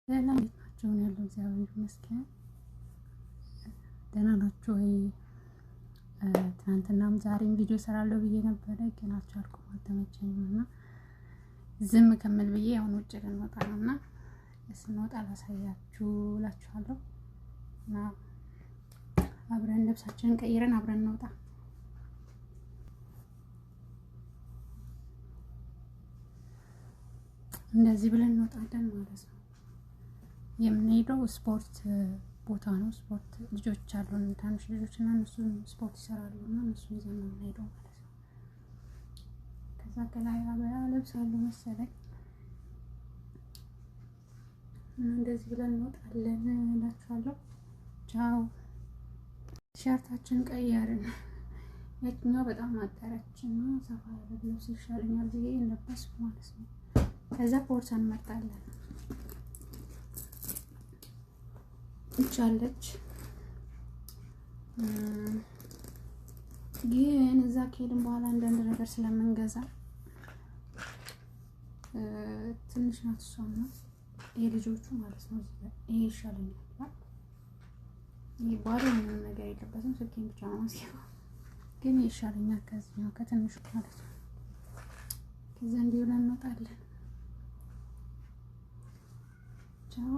ሰላም ናችሁ? ያለው እግዚአብሔር ይመስገን። ደህና ናችሁ ወይ? ትናንትናም ዛሬም ቪዲዮ ሰራለሁ ብዬ ነበረ፣ ግን አልቻልኩም፣ አልተመቸኝም እና ዝም ከመል ብዬ አሁን ውጭ ልንወጣ ነው እና ስንወጣ ላሳያችሁ እላችኋለሁ እና አብረን ልብሳችንን ቀይረን አብረን እንወጣ። እንደዚህ ብለን እንወጣለን ማለት ነው። የምንሄደው ስፖርት ቦታ ነው። ስፖርት ልጆች አሉን፣ ትናንሽ ልጆች እና እነሱ ስፖርት ይሰራሉ እና እነሱ ይዘን ነው የምንሄደው ማለት ነው። ከዛ ከላይ አበያ ለብሳሉ መሰለኝ እና እንደዚህ ብለን እንወጣለን እላችኋለሁ። ቻው። ቲሸርታችን ቀየርን። የትኛው በጣም አጠረችን እና ሰፋ ያለ ልብስ ይሻለኛል ብዬ ለበስኩ ማለት ነው። ከዛ ቦርሳ እንመርጣለን። ይቻለች ግን እዛ ከሄድን በኋላ አንዳንድ ነገር ስለምንገዛ ትንሽ ናት እሷም ነው የልጆቹ ማለት ነው። ይሄ ይሻለኛል። ይሄ ባዶ ምንም ነገር የለበትም፣ ስልኬን ብቻ ነው ማስገባው፣ ግን ይሻለኛል ከዚህ ነው ከትንሹ ማለት ነው። ከዛ እንዲሁ እንወጣለን። ቻው።